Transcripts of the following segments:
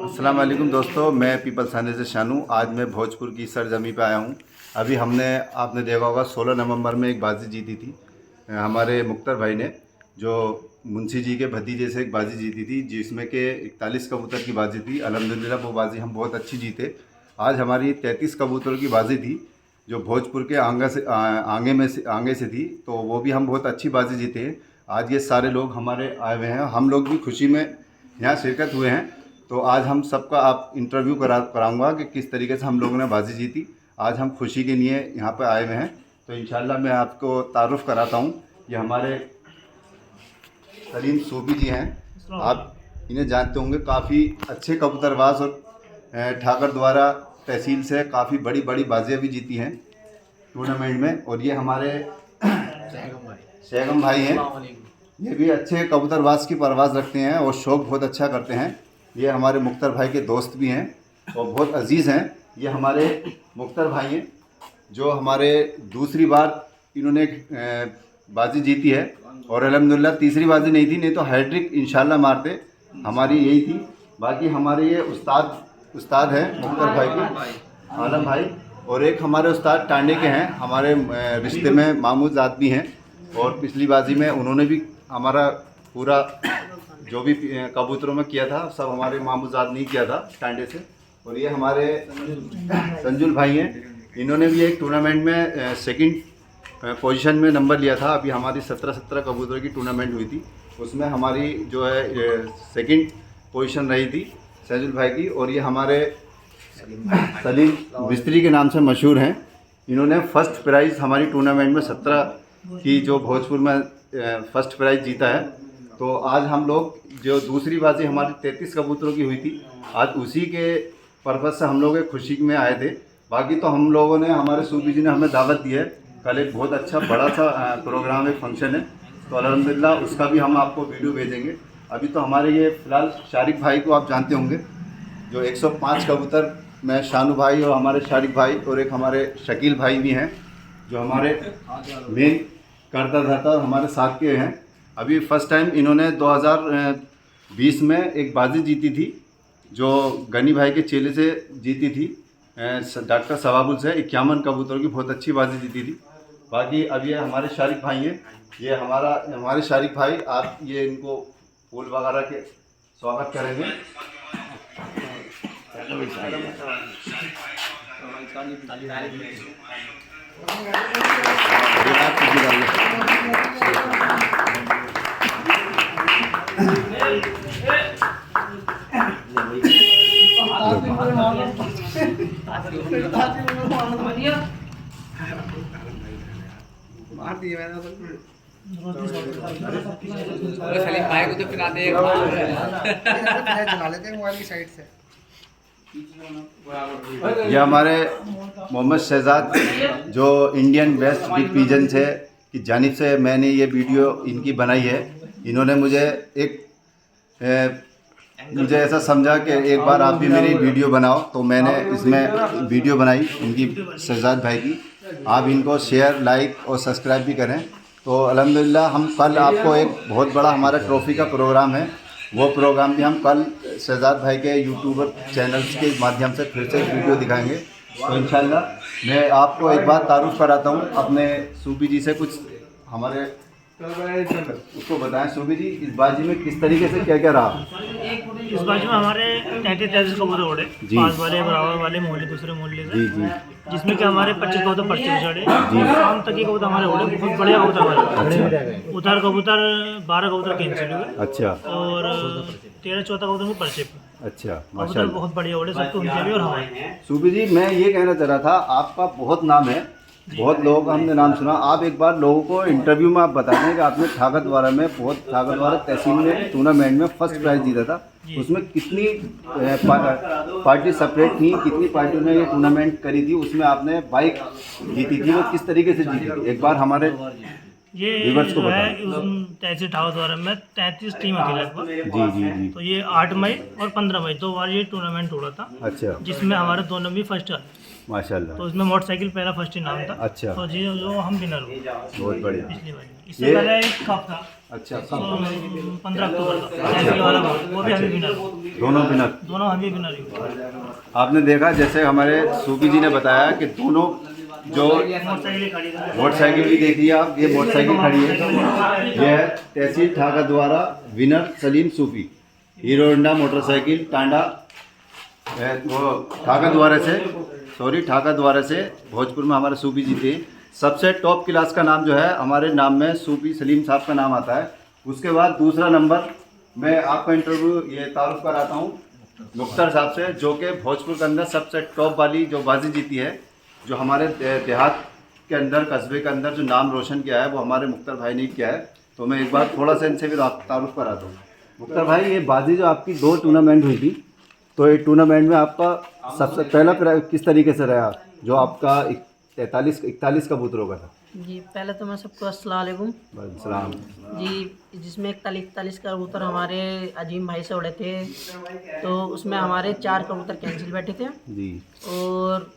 अस्सलाम वालेकुम दोस्तों, मैं पीपल थाने से शानू। आज मैं भोजपुर की सरजमी पे आया हूँ। अभी आपने देखा होगा 16 नवंबर में एक बाजी जीती थी हमारे मुख्तर भाई ने, जो मुंशी जी के भतीजे से एक बाजी जीती थी, जिसमें कि 41 कबूतर की बाजी थी। अल्हम्दुलिल्लाह वो बाजी हम बहुत अच्छी जीते। आज हमारी 33 कबूतरों की बाजी थी, जो भोजपुर के आगे से थी, तो वो भी हम बहुत अच्छी बाजी जीते हैं। आज ये सारे लोग हमारे आए हुए हैं, हम लोग भी खुशी में यहाँ शिरकत हुए हैं। तो आज हम सबका आप इंटरव्यू कराऊंगा कि किस तरीके से हम लोगों ने बाजी जीती। आज हम खुशी के लिए यहाँ पर आए हुए हैं, तो इंशाल्लाह मैं आपको तारुफ़ कराता हूँ। ये हमारे सलीम सूफी जी हैं, आप इन्हें जानते होंगे। काफ़ी अच्छे कबूतरबाज और ठाकर द्वारा तहसील से काफ़ी बड़ी बड़ी बाजियाँ भी जीती हैं टूर्नामेंट में। और ये हमारे शैगम भाई हैं, ये भी अच्छे कबूतरबाज की परवाज़ रखते हैं और शौक़ बहुत अच्छा करते हैं। ये हमारे मुख्तर भाई के दोस्त भी हैं और बहुत अजीज़ हैं। ये हमारे मुख्तर भाई हैं, जो हमारे दूसरी बार इन्होंने बाजी जीती है, और अल्हम्दुलिल्लाह तीसरी बाजी नहीं थी, नहीं तो हैट्रिक इंशाल्लाह मारते, हमारी यही थी। बाकी हमारे ये उस्ताद हैं मुख्तर भाई के, आलम भाई, और एक हमारे उस्ताद टांडे के हैं, हमारे रिश्ते में मामूज आदमी हैं। और पिछली बाजी में उन्होंने भी हमारा पूरा जो भी कबूतरों में किया था सब हमारे मामूजाद नहीं किया था टांडे से। और ये हमारे संजुल भाई हैं, इन्होंने भी एक टूर्नामेंट में सेकंड पोजीशन में नंबर लिया था। अभी हमारी 17 कबूतरों की टूर्नामेंट हुई थी, उसमें हमारी जो है सेकंड पोजीशन रही थी संजुल भाई की। और ये हमारे सलीम मिस्त्री के नाम से मशहूर हैं, इन्होंने फर्स्ट प्राइज़ हमारी टूर्नामेंट में 17 की जो भोजपुर में फर्स्ट प्राइज़ जीता है। तो आज हम लोग जो दूसरी बाजी हमारी 33 कबूतरों की हुई थी, आज उसी के पर्पज़ से हम लोग एक खुशी में आए थे। बाकी तो हम लोगों ने, हमारे सूफी जी ने हमें दावत दी है, कल एक बहुत अच्छा बड़ा सा प्रोग्राम, एक फंक्शन है, तो अल्हम्दुलिल्लाह उसका भी हम आपको वीडियो भेजेंगे। अभी तो हमारे ये फ़िलहाल शारिक भाई को आप जानते होंगे, जो 105 कबूतर में शानू भाई और हमारे शारिक भाई और एक हमारे शकील भाई भी हैं, जो हमारे मेन करता धरता हमारे साथ के हैं। अभी फर्स्ट टाइम इन्होंने 2020 में एक बाजी जीती थी, जो गनी भाई के चेले से जीती थी, डॉक्टर सवाबुल से 51 कबूतरों की बहुत अच्छी बाजी जीती थी। बाकी अब ये हमारे शारिक भाई हैं, ये हमारे शारिक भाई, आप ये इनको फूल वगैरह के स्वागत करेंगे। मार दिए मैंने सलीम भाई को तो पिला दे चला लेते हैं मोबाइल की साइड से। ये हमारे मोहम्मद शहजाद, जो इंडियन बेस्ट बिग पिजन से की जानिब से मैंने ये वीडियो इनकी बनाई है। इन्होंने मुझे ऐसा समझा कि एक बार आप भी मेरी वीडियो बनाओ, तो मैंने इसमें वीडियो बनाई इनकी, शहजाद भाई की। आप इनको शेयर, लाइक और सब्सक्राइब भी करें। तो अल्हम्दुलिल्लाह हम कल आपको एक बहुत बड़ा हमारा ट्रॉफ़ी का प्रोग्राम है, वो प्रोग्राम भी हम कल शहजाद भाई के यूट्यूबर चैनल्स के माध्यम से फिर से वीडियो दिखाएंगे। तो इंशाल्लाह मैं आपको एक बार तारुफ़ कराता हूँ अपने सूफी जी से। कुछ हमारे उसको बताएं सूफी जी, इस बाजी में किस तरीके से क्या क्या रहा? इस बाजी में हमारे 33 कबूतर उड़े, 5 वाले, बराबर वाले, मोहल्ले, दूसरे मोहल्ले से, जिसमें कि हमारे 25 कबूतर पर्चे चढ़े। शाम तक ये कबूतर हमारे उड़े, बहुत बढ़िया कबूतर हमारे। उधर कबूतर 12 कबूतर कैंसिल हुए, अच्छा, और 13-14 कबूतर में पर्चे पे। अच्छा, कबूतर माशाल्लाह। बहुत बढ़िया उड़े, सबको उनके भी और हमारे। सूफी जी, मैं ये कहना चाह रहा था, आपका बहुत नाम है, बहुत लोगों का हमने नाम सुना। आप एक बार लोगों को इंटरव्यू में आप बता दें कि आपने ठाकरद्वारा में, बहुत ठाकरद्वारा तहसील में टूर्नामेंट में फर्स्ट प्राइज़ जीता था, उसमें कितनी पार्टी सेपरेट थी, कितनी पार्टियों ने ये टूर्नामेंट करी थी, उसमें आपने बाइक जीती थी, वो किस तरीके से जीती थी, एक बार हमारे ये व्यूअर्स को जो है बताएं। 33 ठाकरद्वारा में 33 टीम थी लगभग। जी। तो ये 8 मई और 15 मई 2 बार ये टूर्नामेंट उड़ा था, अच्छा, जिसमें हमारे दोनों भी फर्स्ट आए। माशाल्लाह। तो उसमें मोटरसाइकिल पहला फर्स्ट इनाम था। अच्छा। तो जी जो हम विनर हुए बहुत बढ़िया। पिछली बार। इससे ये- पहले एक कप था अच्छा, 15 अक्टूबर का साइकिल वाला, वो भी हम ही विनर हुए। दोनों विनर। दोनों हम ही विनर हुए। आपने देखा जैसे हमारे सूफी जी ने बताया कि दोनों जो मोटरसाइकिल खड़ी थी। मोटरसाइकिल भी देखिए आप, ये मोटरसाइकिल खड़ी है, ये है तहसील ठाका द्वारा विनर सलीम सूफी, हीरो होंडा मोटरसाइकिल टांडा, वो ठाका द्वारा से भोजपुर में हमारे सूफी जी थे। सबसे टॉप क्लास का नाम जो है हमारे नाम में सूफी सलीम साहब का नाम आता है। उसके बाद दूसरा नंबर मैं आपका इंटरव्यू ये तारुफ कराता हूँ मुख्तर साहब से, जो कि भोजपुर के अंदर सबसे टॉप वाली जो बाजी जीती है, जो हमारे देहात के अंदर कस्बे के अंदर जो नाम रोशन किया है वो हमारे मुख्तर भाई ने किया है। तो मैं एक बार थोड़ा सा इनसे भी तारुफ कराता हूँ। मुख्तर भाई, ये बाजी जो आपकी 2 टूर्नामेंट हुई थी, तो ये टूर्नामेंट में आपका सबसे पहला प्राइज किस तरीके से रहा, जो आपका 41 कबूतरों का था? जी पहले तो मैं सबको अस्सलाम वालेकुम सलाम जी। जिसमें 41 कबूतर हमारे अजीम भाई से उड़े थे, तो उसमें हमारे 4 कबूतर कैंसिल बैठे थे जी। और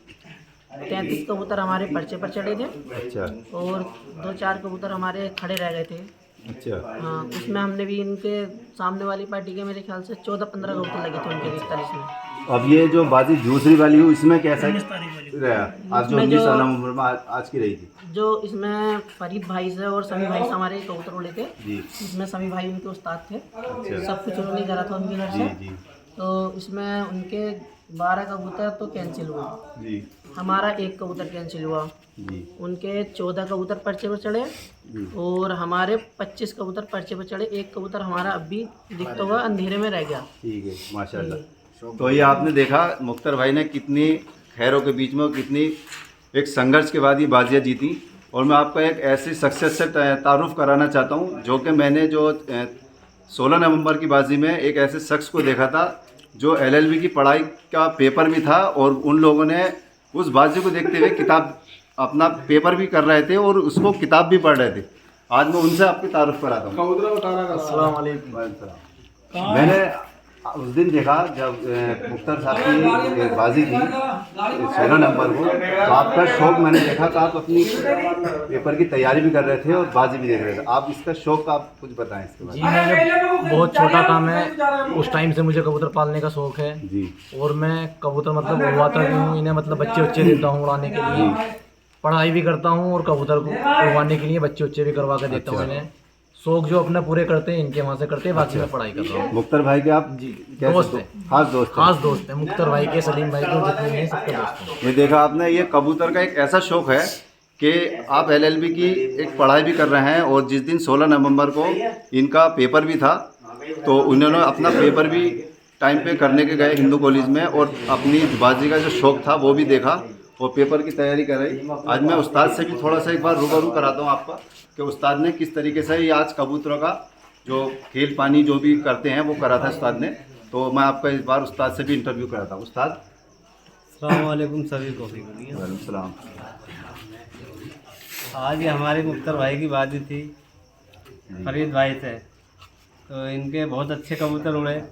33 कबूतर हमारे पर्चे पर चढ़े थे अच्छा और 2-4 कबूतर हमारे खड़े रह गए थे। अच्छा। हाँ, उसमें हमने भी इनके सामने वाली पार्टी के मेरे ख्याल से 14-15 कबूतर लगे थे उनके 41 में। अब ये जो बाजी दूसरी वाली हुई इसमें कैसा 19 तारीख वाली। रहा? आज जो इसमें 19 जो- साल उम्र में आज की रही थी जो इसमें फरीद भाई से और समी भाई से हमारे कबूतर उड़े थे। जी। इसमें समी भाई उनके उस्ताद थे, अच्छा। सब कुछ उन्होंने करा था उनकी जी से। जी तो इसमें उनके 12 कबूतर तो कैंसिल हुआ, जी हमारा 1 कबूतर कैंसिल हुआ। जी उनके 14 कबूतर पर्चे पर चढ़े जी। और हमारे 25 कबूतर पर्चे पर चढ़े। 1 कबूतर हमारा अब भी दिखता हुआ अंधेरे में रह गया। ठीक है, माशाल्लाह। तो ये आपने देखा मुख्तर भाई ने कितनी खैरों के बीच में और कितनी एक संघर्ष के बाद ये बाजियाँ जीती। और मैं आपका एक ऐसी सक्सेस से तारुफ कराना चाहता हूँ, जो कि मैंने जो 16 नवंबर की बाजी में एक ऐसे शख्स को देखा था जो LLB की पढ़ाई का पेपर भी था, और उन लोगों ने उस बाजी को देखते हुए किताब अपना पेपर भी कर रहे थे और उसको किताब भी पढ़ रहे थे। आज मैं उनसे आपकी तारुफ कराता हूँ। अस्सलाम वालेकुम। मैंने उस दिन देखा जब मुख्तर साहब की बाजी थी 16 नंबर को, तो आपका शौक मैंने देखा कि आप अपनी पेपर की तैयारी भी कर रहे थे और बाजी भी देख रहे थे। आप इसका शौक आप कुछ बताएं इसके बारे जी, मैं जब बहुत छोटा था, मैं उस टाइम से मुझे कबूतर पालने का शौक है। में। जी और मैं कबूतर मतलब उड़वाता भी हूँ, इन्हें मतलब बच्चे देता हूँ उड़ाने के लिए, पढ़ाई भी करता हूँ और कबूतर को उड़वाने के लिए बच्चे भी करवा कर देता हूँ इन्हें। शौक जो अपना पूरे करते हैं इनके वहाँ से करते हैं, बाकी मैं पढ़ाई कर रहा हूँ। मुख्तर भाई के आप कैसे दोस्त हैं। खास दोस्त हैं? खास दोस्त है मुख्तर भाई के, सलीम भाई के, जितने भी हैं सबके दोस्त हैं। ये देखा आपने, ये कबूतर का एक ऐसा शौक है कि आप LLB की एक पढ़ाई भी कर रहे हैं, और जिस दिन 16 नवंबर को इनका पेपर भी था, तो उन्होंने अपना पेपर भी टाइम पे करने के गए हिंदू कॉलेज में, और अपनी बाजी का जो शौक था वो भी देखा और पेपर की तैयारी कराई। आज मैं उस्ताद से भी थोड़ा सा एक बार रूबरू कराता हूँ आपका कि उस्ताद ने किस तरीके से ये आज कबूतरों का जो खेल पानी जो भी करते हैं वो करा था उस्ताद ने। तो मैं आपका इस बार उस्ताद से भी इंटरव्यू कराता हूँ। उस्ताद अस्सलाम वालेकुम सभी को। वालेकुम सलाम। आज ये हमारे मुख्तर भाई की बाजी थी फरीद भाई से, तो इनके बहुत अच्छे कबूतर उड़े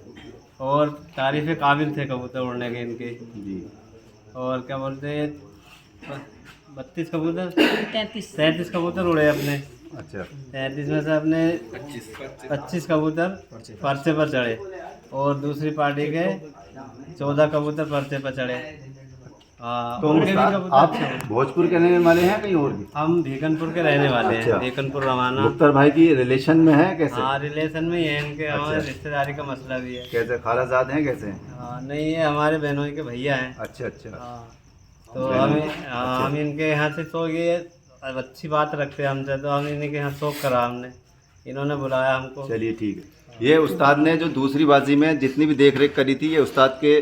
और तारीफ़ काबिल थे कबूतर उड़ने के इनके। जी। और क्या बोलते हैं 32 कबूतर 33 कबूतर उड़े अपने। अच्छा 33 में से अपने 25 कबूतर पर्चे पर चढ़े और दूसरी पार्टी के 14 कबूतर पर्चे पर चढ़े। हाँ, तो उनके भी उस्ताद, कबूतर आप अच्छे उड़े। भोजपुर के रहने वाले हैं कहीं और भी? हम भीकनपुर के रहने वाले अच्छा। हैं, भीकनपुर रवाना। मुख्तर भाई की रिलेशन में है कैसे? हाँ, रिलेशन में ही है इनके, हमारे अच्छा। रिश्तेदारी का मसला भी है। कैसे खालाजाद हैं कैसे हैं? हाँ, नहीं ये हमारे बहनों के भैया हैं। अच्छा अच्छा। हाँ, तो हम इनके यहाँ से तो ये अच्छी बात रखते हैं हमसे, तो हम इन्हीं के यहाँ शौक करा हमने, इन्होंने बुलाया हमको। चलिए ठीक है। ये उस्ताद ने जो दूसरी बाजी में जितनी भी देख रेख करी थी ये उस्ताद के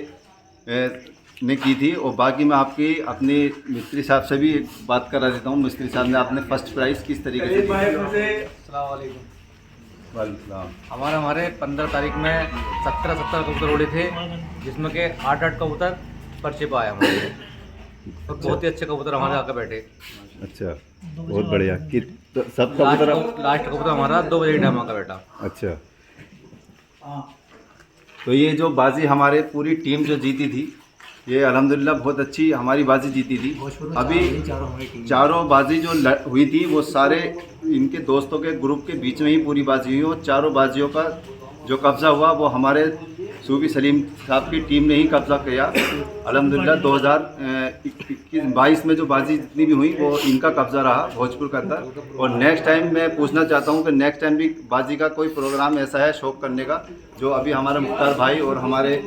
ने की थी। और बाकी मैं आपकी अपनी मिस्त्री साहब से भी एक बात करा देता हूँ। मिस्त्री साहब ने आपने फर्स्ट प्राइज़ किस तरीके से दी? अस्सलाम वालेकुम। वालेकुम सलाम। हमारे 15 तारीख में 17 कबूतर उड़े थे, जिसमें के 8 कबूतर पर्चे पर आए हमारे, और बहुत ही अच्छे कबूतर हमारे आकर बैठे। अच्छा बहुत बढ़िया। कि सब कबूतर लास्ट कबूतर हमारा 2 बजे टाइम आकर बैठा। अच्छा। तो ये जो बाजी हमारे पूरी टीम जो जीती थी, ये अल्हम्दुलिल्लाह बहुत अच्छी हमारी बाजी जीती थी। अभी चारों बाजी जो हुई थी वो सारे इनके दोस्तों के ग्रुप के बीच में ही पूरी बाजी हुई और चारों बाजियों का जो कब्ज़ा हुआ वो हमारे सूफी सलीम साहब की टीम ने ही कब्ज़ा किया। अल्हम्दुलिल्लाह 2022 में जो बाजी जितनी भी हुई वो इनका कब्ज़ा रहा भोजपुर का अंदर। और नेक्स्ट टाइम मैं पूछना चाहता हूँ कि नेक्स्ट टाइम भी बाजी का कोई प्रोग्राम ऐसा है शौक करने का जो अभी हमारे मुख्तार भाई और हमारे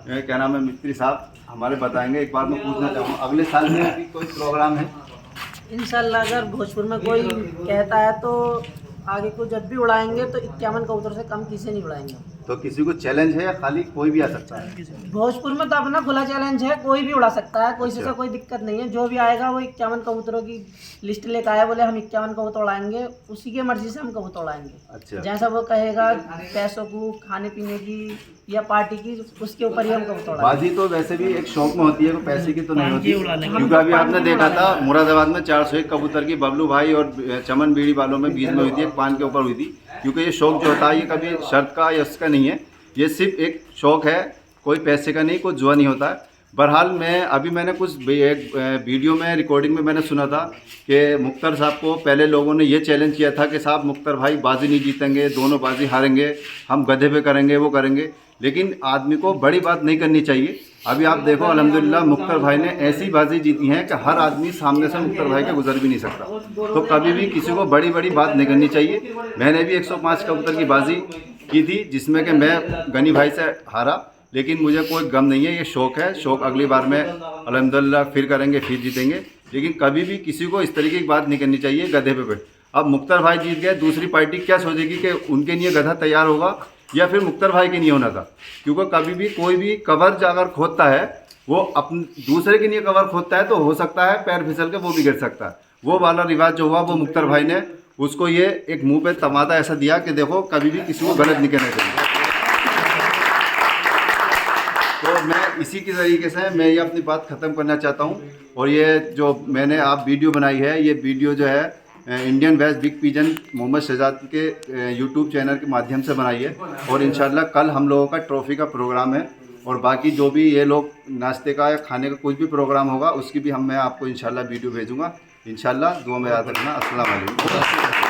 क्या नाम है मिस्त्री साहब हमारे बताएंगे। एक बार मैं पूछना चाहूँगा अगले साल में भी कोई प्रोग्राम है? इंशाल्लाह अगर भोजपुर में कोई कहता है तो आगे को जब भी उड़ाएंगे तो 51 कबूतर से कम किसी नहीं उड़ाएंगे। तो किसी को चैलेंज है या खाली कोई भी आ सकता है? भोजपुर में तो अपना खुला चैलेंज है, कोई भी उड़ा सकता है, कोई से कोई दिक्कत नहीं है। जो भी आएगा वो 51 कबूतरों की लिस्ट लेकर आया, बोले हम 51 कबूतर उड़ाएंगे, उसी के मर्जी से हम कबूतर उड़ाएंगे। अच्छा। जैसा वो कहेगा पैसों को, खाने पीने की या पार्टी की, उसके ऊपर ही हम कबूतर उड़ाएंगे। बाजी तो वैसे भी एक शौक में होती है, कोई पैसे की तो नहीं होती, क्योंकि अभी आपने देखा था मुरादाबाद में 401 कबूतर की बबलू भाई और चमन बीड़ी वालों में बीच में हुई थी, एक पान के ऊपर हुई थी। क्योंकि ये शौक जो होता है ये कभी शर्त का या उसका नहीं है, ये सिर्फ एक शौक है, कोई पैसे का नहीं, कोई जुआ नहीं होता है। बहरहाल मैंने कुछ एक वीडियो में रिकॉर्डिंग में मैंने सुना था कि मुख्तार साहब को पहले लोगों ने ये चैलेंज किया था कि साहब मुख्तार भाई बाजी नहीं जीतेंगे, दोनों बाजी हारेंगे, हम गधे पे करेंगे, वो करेंगे। लेकिन आदमी को बड़ी बात नहीं करनी चाहिए। अभी आप देखो अल्हम्दुलिल्लाह मुख्तार भाई ने ऐसी बाजी जीती हैं कि हर आदमी सामने से मुख्तार भाई के गुजर भी नहीं सकता। तो कभी भी किसी को बड़ी बड़ी बात नहीं करनी चाहिए। मैंने भी 105 कबूतर की बाजी की थी जिसमें कि मैं गनी भाई से हारा, लेकिन मुझे कोई गम नहीं है, ये शौक है। शौक अगली बार में अल्हम्दुलिल्लाह फिर करेंगे, फिर जीतेंगे। लेकिन कभी भी किसी को इस तरीके की बात नहीं करनी चाहिए गधे पे। अब मुख्तार भाई जीत गए, दूसरी पार्टी क्या सोचेगी कि उनके लिए गधा तैयार होगा या फिर मुख्तार भाई के लिए होना था। क्योंकि कभी भी कोई भी कवर अगर खोदता है वो अपने दूसरे के लिए कवर खोदता है तो हो सकता है पैर फिसल के वो भी गिर सकता है। वो वाला रिवाज जो हुआ वो मुख्तार भाई ने उसको ये एक मुंह पे तमाचा ऐसा दिया कि देखो कभी भी किसी को गलत नहीं कहना चाहिए। तो मैं इसी की तरीके से मैं ये अपनी बात ख़त्म करना चाहता हूँ। और ये जो मैंने आप वीडियो बनाई है, ये वीडियो जो है Indian west big pigeon Mohammad Shahzad के यूट्यूब चैनल के माध्यम से बनाई है। और इंशाल्लाह कल हम लोगों का ट्रॉफ़ी का प्रोग्राम है और बाकी जो भी ये लोग नाश्ते का या खाने का कुछ भी प्रोग्राम होगा उसकी भी मैं आपको इंशाल्लाह वीडियो भेजूँगा। इंशाल्लाह दुआ में याद रखना। अस्सलाम वालेकुम।